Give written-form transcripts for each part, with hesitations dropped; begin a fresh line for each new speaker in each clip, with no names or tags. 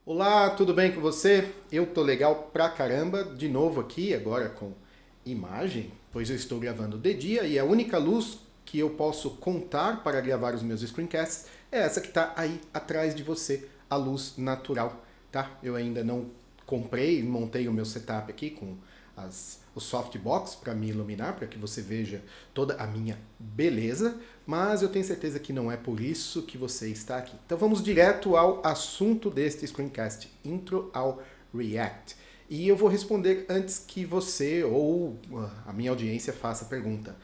Olá, tudo bem com você? Eu tô legal pra caramba, de novo aqui, agora com imagem, pois eu estou gravando de dia e a única luz que eu posso contar para gravar os meus screencasts é essa que está aí atrás de você, a luz natural, tá? Eu ainda não comprei, montei o meu setup aqui com os softbox para me iluminar, para que você veja toda a minha beleza, mas eu tenho certeza que não é por isso que você está aqui. Então vamos direto ao assunto deste screencast, intro ao React. E eu vou responder antes que você ou a minha audiência faça a pergunta.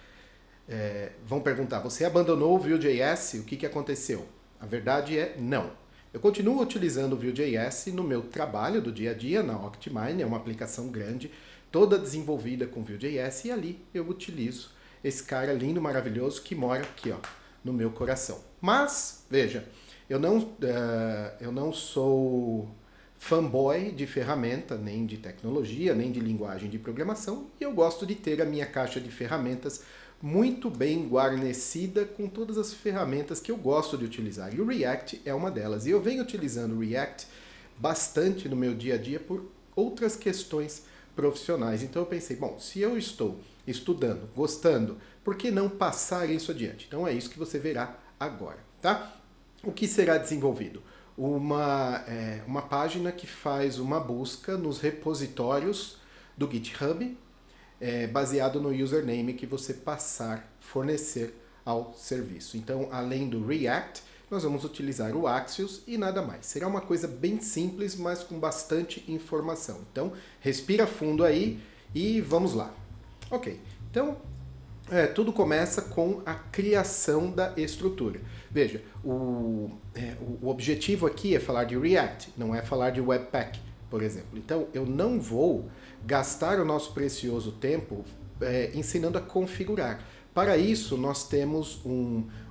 Vão perguntar, você abandonou o Vue.js? O que aconteceu? A verdade é não. Eu continuo utilizando o Vue.js no meu trabalho do dia a dia, na Octimine, é uma aplicação grande, toda desenvolvida com Vue.js, e ali eu utilizo esse cara lindo, maravilhoso, que mora aqui, ó, no meu coração. Mas, veja, eu não sou fanboy de ferramenta, nem de tecnologia, nem de linguagem de programação, e eu gosto de ter a minha caixa de ferramentas muito bem guarnecida com todas as ferramentas que eu gosto de utilizar. E o React é uma delas. E eu venho utilizando o React bastante no meu dia a dia por outras questões profissionais. Então eu pensei, bom, se eu estou estudando, gostando, por que não passar isso adiante? Então é isso que você verá agora, tá? O que será desenvolvido? Uma página que faz uma busca nos repositórios do GitHub, baseado no username que você passar, fornecer ao serviço. Então, além do React, nós vamos utilizar o Axios e nada mais. Será uma coisa bem simples, mas com bastante informação. Então, respira fundo aí e vamos lá. Ok, então tudo começa com a criação da estrutura. Veja, o objetivo aqui é falar de React, não é falar de Webpack, por exemplo. Então, eu não vou gastar o nosso precioso tempo ensinando a configurar. Para isso, nós temos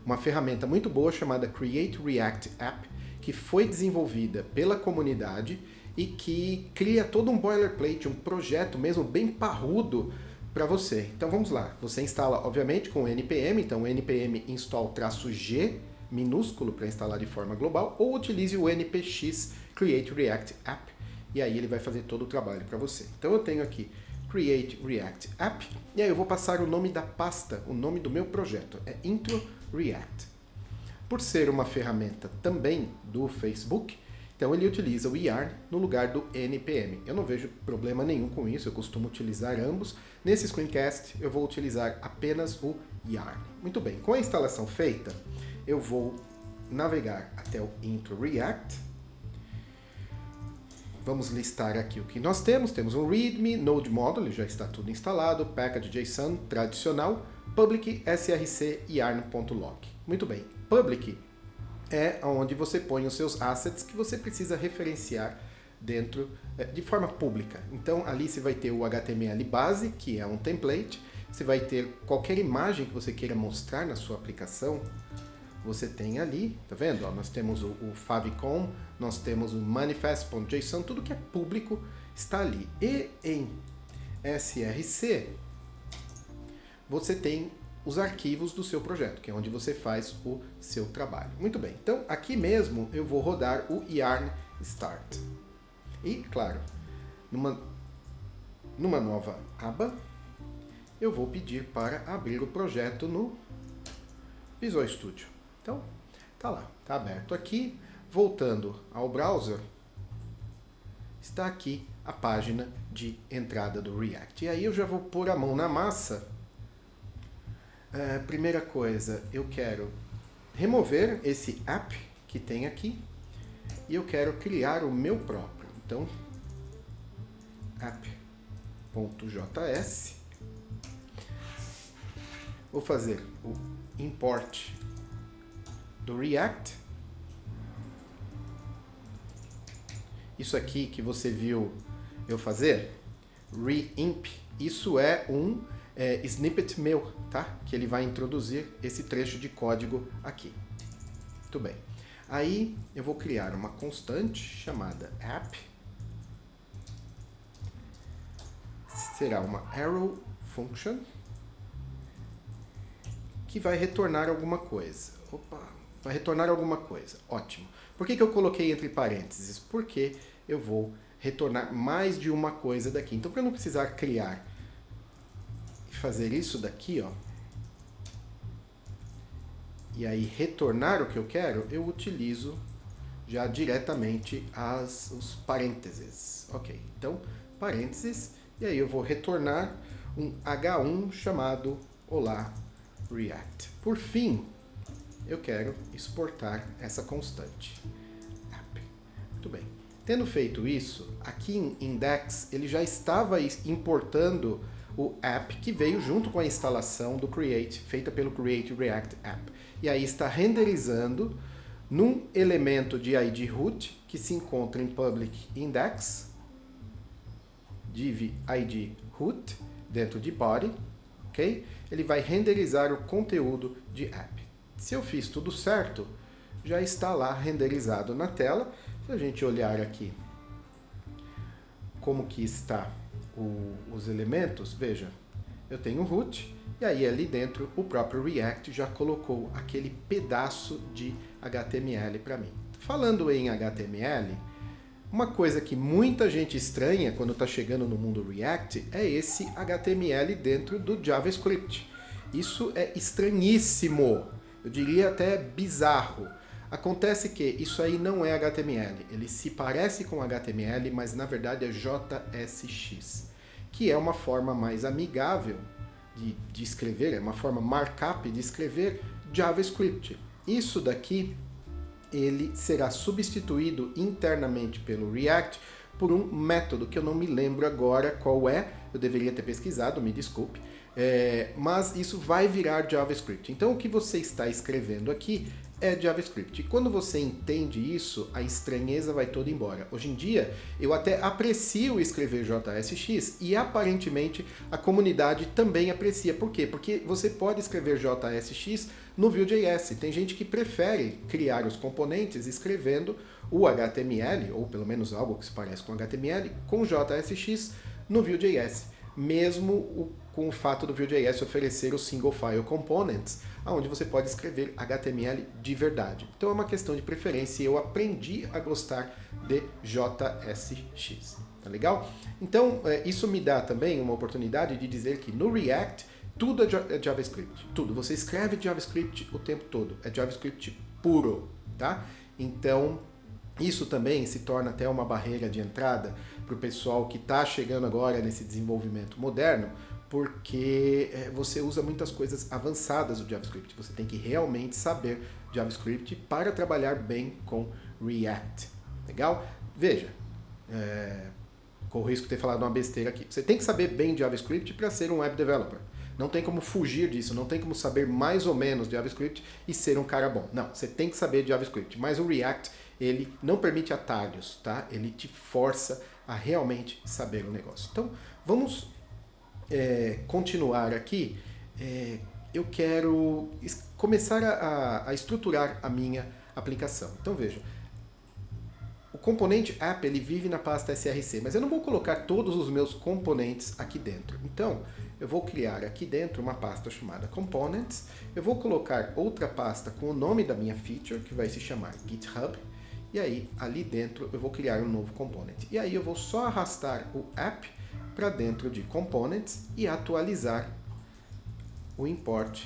uma ferramenta muito boa chamada Create React App, que foi desenvolvida pela comunidade e que cria todo um boilerplate, um projeto mesmo bem parrudo para você. Então vamos lá, você instala obviamente com o npm, então npm install-g minúsculo para instalar de forma global, ou utilize o npx Create React App, e aí ele vai fazer todo o trabalho para você. Então eu tenho aqui Create React App, e aí eu vou passar o nome da pasta, o nome do meu projeto, é Intro React. Por ser uma ferramenta também do Facebook, então ele utiliza o yarn no lugar do npm. Eu não vejo problema nenhum com isso, eu costumo utilizar ambos. Nesse screencast eu vou utilizar apenas o yarn. Muito bem, com a instalação feita, eu vou navegar até o Intro React. Vamos listar aqui o que nós temos. Temos um README, Node Module, já está tudo instalado, package.json tradicional, public, src, yarn.log. Muito bem, public é onde você põe os seus assets que você precisa referenciar dentro de forma pública. Então ali você vai ter o HTML base, que é um template, você vai ter qualquer imagem que você queira mostrar na sua aplicação, você tem ali, tá vendo? Nós temos o favicon, nós temos o manifest.json, tudo que é público está ali. E em src, você tem os arquivos do seu projeto, que é onde você faz o seu trabalho. Muito bem, então aqui mesmo eu vou rodar o yarn start. E, claro, numa nova aba, eu vou pedir para abrir o projeto no Visual Studio. Então, tá lá, tá aberto aqui. Voltando ao browser, está aqui a página de entrada do React. E aí eu já vou pôr a mão na massa. Primeira coisa, eu quero remover esse app que tem aqui e eu quero criar o meu próprio. Então, app.js. Vou fazer o import do React. Isso aqui que você viu eu fazer, reimp, isso é um snippet meu, tá? Que ele vai introduzir esse trecho de código aqui. Muito bem. Aí eu vou criar uma constante chamada app. Será uma arrow function que vai retornar alguma coisa. Opa, vai retornar alguma coisa. Ótimo. Por que eu coloquei entre parênteses? Porque eu vou retornar mais de uma coisa daqui. Então, para não precisar criar e fazer isso daqui, ó, e aí retornar o que eu quero, eu utilizo já diretamente os parênteses. Ok, então parênteses, e aí eu vou retornar um H1 chamado Olá React. Por fim, eu quero exportar essa constante. App. Muito bem. Tendo feito isso, aqui em Index ele já estava importando o app que veio junto com a instalação do Create, feita pelo Create React App. E aí está renderizando num elemento de ID root que se encontra em public index, div ID root, dentro de body, ok? Ele vai renderizar o conteúdo de app. Se eu fiz tudo certo, já está lá renderizado na tela. Se a gente olhar aqui como que está os elementos, veja, eu tenho root, e aí ali dentro o próprio React já colocou aquele pedaço de HTML para mim. Falando em HTML, uma coisa que muita gente estranha quando está chegando no mundo React é esse HTML dentro do JavaScript. Isso é estranhíssimo, eu diria até bizarro. Acontece que isso aí não é HTML, ele se parece com HTML, mas na verdade é JSX, que é uma forma mais amigável de escrever, é uma forma markup de escrever JavaScript. Isso daqui, ele será substituído internamente pelo React por um método que eu não me lembro agora qual é, eu deveria ter pesquisado, me desculpe, mas isso vai virar JavaScript. Então o que você está escrevendo aqui é JavaScript. E quando você entende isso, a estranheza vai toda embora. Hoje em dia, eu até aprecio escrever JSX e aparentemente a comunidade também aprecia. Por quê? Porque você pode escrever JSX no Vue.js. Tem gente que prefere criar os componentes escrevendo o HTML, ou pelo menos algo que se parece com HTML, com JSX no Vue.js. Mesmo com o fato do Vue.js oferecer os Single File Components, onde você pode escrever HTML de verdade. Então é uma questão de preferência e eu aprendi a gostar de JSX. Tá legal? Então isso me dá também uma oportunidade de dizer que no React tudo é JavaScript. Tudo. Você escreve JavaScript o tempo todo. É JavaScript puro. Tá? Então isso também se torna até uma barreira de entrada para o pessoal que está chegando agora nesse desenvolvimento moderno, porque você usa muitas coisas avançadas do JavaScript. Você tem que realmente saber JavaScript para trabalhar bem com React. Legal? Veja, corro o risco de ter falado uma besteira aqui. Você tem que saber bem JavaScript para ser um web developer. Não tem como fugir disso, não tem como saber mais ou menos JavaScript e ser um cara bom. Não, você tem que saber JavaScript. Mas o React, ele não permite atalhos, tá? Ele te força a realmente saber o negócio. Então, vamos continuar aqui. Eu quero começar a estruturar a minha aplicação. Então, veja. O componente app ele vive na pasta src, mas eu não vou colocar todos os meus componentes aqui dentro. Então, eu vou criar aqui dentro uma pasta chamada components. Eu vou colocar outra pasta com o nome da minha feature, que vai se chamar GitHub. E aí, ali dentro, eu vou criar um novo component. E aí eu vou só arrastar o app para dentro de components e atualizar o import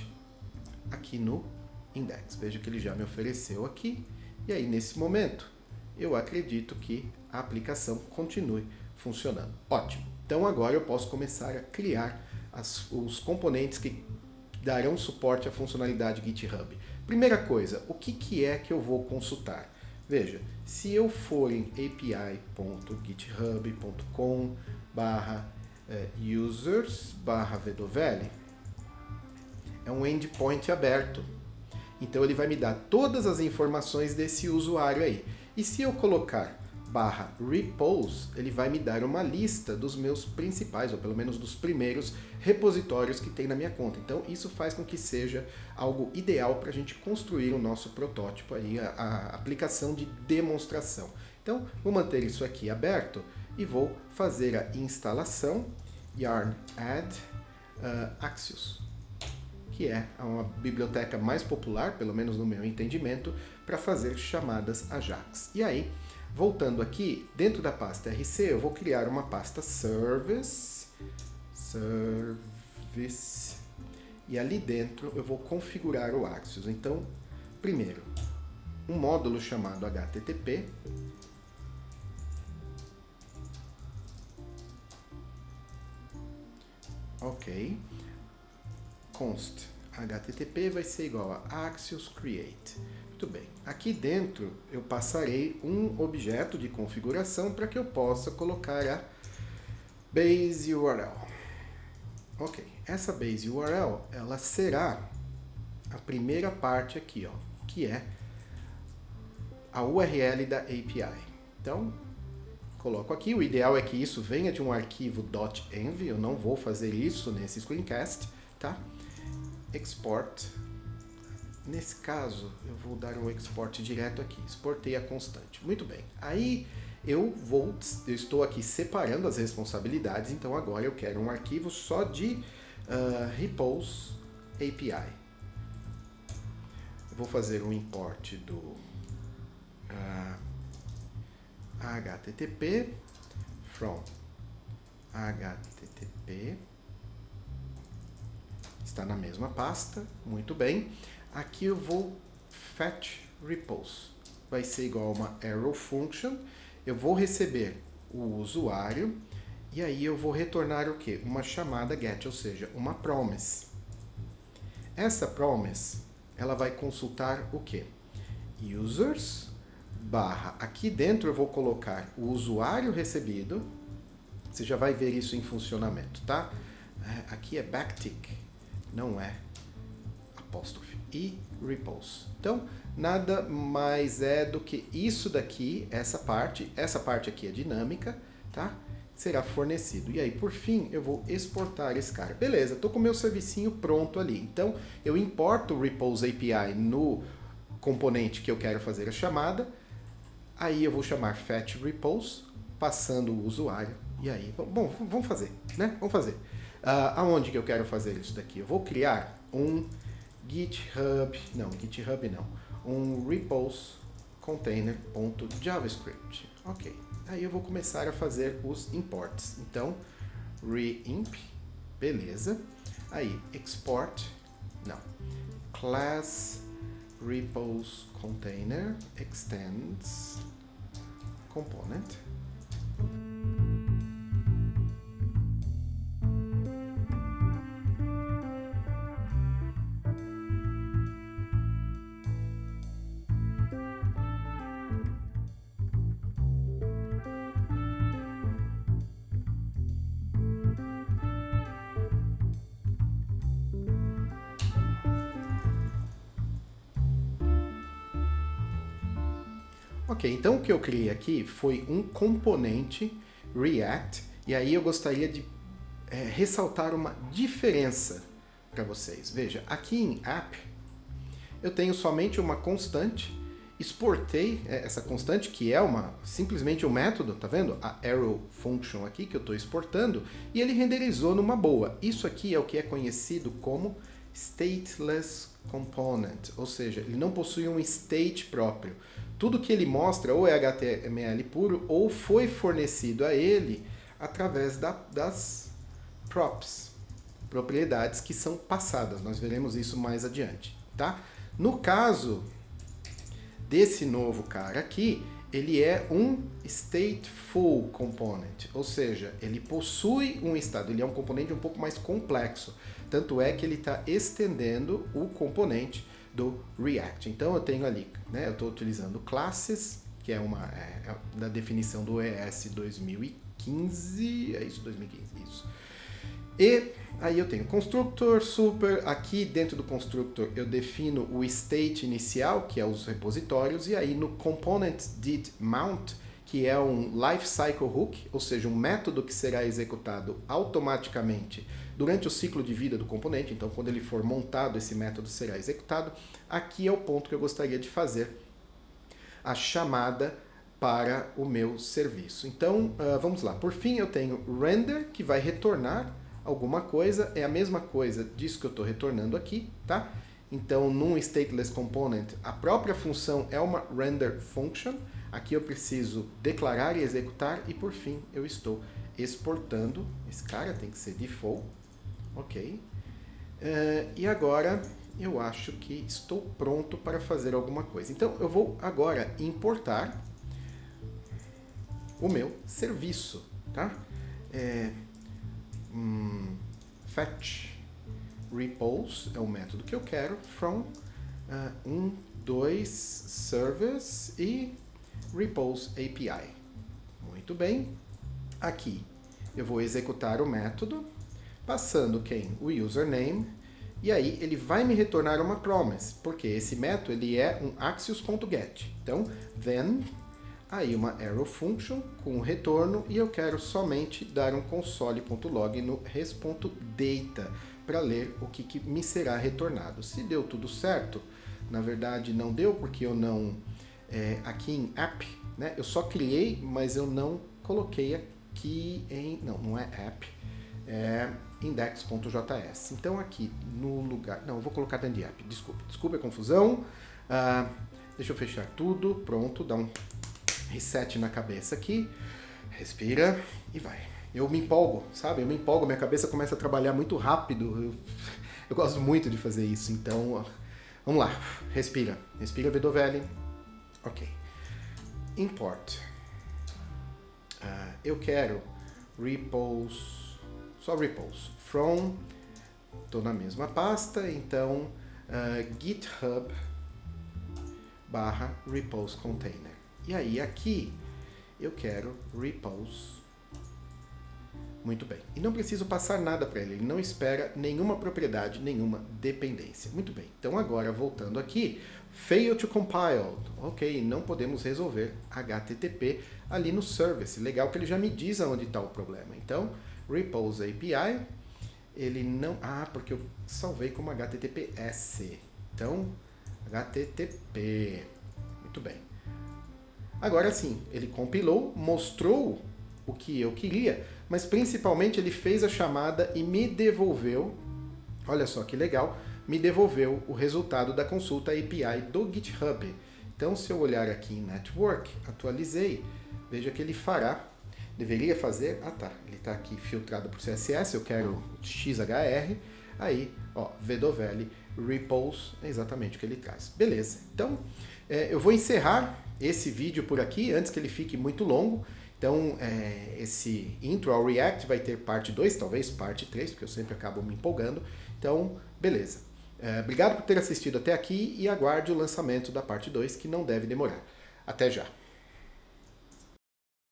aqui no index. Veja que ele já me ofereceu aqui. E aí, nesse momento, eu acredito que a aplicação continue funcionando. Ótimo! Então agora eu posso começar a criar os componentes que darão suporte à funcionalidade GitHub. Primeira coisa, o que é que eu vou consultar? Veja, se eu for em api.github.com/users/vedoveli, é um endpoint aberto. Então ele vai me dar todas as informações desse usuário aí. E se eu colocar /repos, ele vai me dar uma lista dos meus principais, ou pelo menos dos primeiros repositórios que tem na minha conta. Então isso faz com que seja algo ideal para a gente construir o nosso protótipo, aí, a aplicação de demonstração. Então vou manter isso aqui aberto e vou fazer a instalação yarn add Axios, que é uma biblioteca mais popular, pelo menos no meu entendimento, para fazer chamadas Ajax. E aí, voltando aqui, dentro da pasta RC, eu vou criar uma pasta Service, e ali dentro eu vou configurar o Axios. Então, primeiro, um módulo chamado HTTP, ok, const HTTP vai ser igual a Axios create. Muito bem, aqui dentro eu passarei um objeto de configuração para que eu possa colocar a base URL. Ok, essa base URL, ela será a primeira parte aqui, ó, que é a URL da API. Então, coloco aqui, o ideal é que isso venha de um arquivo .env, eu não vou fazer isso nesse screencast, tá? Export, nesse caso eu vou dar um export direto aqui, exportei a constante. Muito bem, aí eu estou aqui separando as responsabilidades, então agora eu quero um arquivo só de repose API. Eu vou fazer um import do HTTP from HTTP, está na mesma pasta, muito bem. Aqui eu vou fetch repose, vai ser igual a uma arrow function, eu vou receber o usuário e aí eu vou retornar o quê? Uma chamada get, ou seja, uma promise. Essa promise, ela vai consultar o quê? Users barra, aqui dentro eu vou colocar o usuário recebido, você já vai ver isso em funcionamento, tá? Aqui é backtick, não é apóstrofe, e repose. Então, nada mais é do que isso daqui, essa parte aqui é dinâmica, tá? Será fornecido. E aí, por fim, eu vou exportar esse cara. Beleza, estou com o meu servicinho pronto ali. Então, eu importo o repose API no componente que eu quero fazer a chamada, aí eu vou chamar fetch repose, passando o usuário, e aí, bom, vamos fazer, né? Vamos fazer. Aonde que eu quero fazer isso daqui? Eu vou criar um GitHub não, um repose container.javascript. Ok, aí eu vou começar a fazer os imports. Então, reimp, beleza. Aí, export, não, class repose container extends component. Ok, então o que eu criei aqui foi um componente React, e aí eu gostaria de ressaltar uma diferença para vocês. Veja, aqui em App eu tenho somente uma constante, exportei essa constante, que é simplesmente um método, tá vendo? A arrow function aqui que eu estou exportando, e ele renderizou numa boa. Isso aqui é o que é conhecido como stateless component, ou seja, ele não possui um state próprio. Tudo que ele mostra ou é HTML puro ou foi fornecido a ele através das props, propriedades que são passadas. Nós veremos isso mais adiante, tá? No caso desse novo cara aqui, ele é um stateful component, ou seja, ele possui um estado, ele é um componente um pouco mais complexo. Tanto é que ele está estendendo o componente do React. Então eu tenho ali, né, eu estou utilizando classes, que é da definição do ES 2015, é isso, 2015, isso. E aí eu tenho constructor, super, aqui dentro do constructor eu defino o state inicial, que é os repositórios, e aí no component did mount, que é um lifecycle hook, ou seja, um método que será executado automaticamente durante o ciclo de vida do componente. Então, quando ele for montado, esse método será executado. Aqui é o ponto que eu gostaria de fazer a chamada para o meu serviço. Então, vamos lá. Por fim, eu tenho render, que vai retornar alguma coisa, é a mesma coisa disso que eu estou retornando aqui, tá? Então, num stateless component, a própria função é uma render function. Aqui eu preciso declarar e executar e, por fim, eu estou exportando. Esse cara tem que ser default, ok? E agora eu acho que estou pronto para fazer alguma coisa. Então, eu vou agora importar o meu serviço, tá? Fetch repose é o método que eu quero, from 2 service e repose API. Muito bem. Aqui eu vou executar o método, passando quem? O username, e aí ele vai me retornar uma promise, porque esse método ele é um axios.get. Então, then, aí uma arrow function com retorno, e eu quero somente dar um console.log no res.data para ler o que me será retornado. Se deu tudo certo, na verdade não deu porque eu não, aqui em app, né, eu só criei, mas eu não coloquei aqui em, não é app, é index.js. Então aqui no lugar, não, eu vou colocar dentro de app, desculpa a confusão. Deixa eu fechar tudo, pronto, dá um reset na cabeça aqui, respira e vai. Eu me empolgo, sabe? Eu me empolgo, minha cabeça começa a trabalhar muito rápido. Eu gosto muito de fazer isso, então vamos lá. Respira VW. Ok. Import. Eu quero repose, só repose. From, estou na mesma pasta, então GitHub /repose container. E aí aqui eu quero repose. Muito bem. E não preciso passar nada para ele não espera nenhuma propriedade, nenhuma dependência. Muito bem. Então agora, voltando aqui, fail to compile. Ok, não podemos resolver HTTP ali no service. Legal que ele já me diz aonde está o problema. Então, repose API, ele não... porque eu salvei como HTTPS. Então, HTTP. Muito bem. Agora sim, ele compilou, mostrou o que eu queria, mas principalmente ele fez a chamada e me devolveu, olha só que legal, me devolveu o resultado da consulta API do GitHub. Então, se eu olhar aqui em Network, atualizei, veja que ele fará, deveria fazer, ele está aqui filtrado por CSS, eu quero XHR, aí, VW repose, é exatamente o que ele traz. Beleza, então eu vou encerrar esse vídeo por aqui, antes que ele fique muito longo. Então, esse intro ao React vai ter parte 2, talvez parte 3, porque eu sempre acabo me empolgando. Então, beleza. Obrigado por ter assistido até aqui e aguarde o lançamento da parte 2, que não deve demorar. Até já!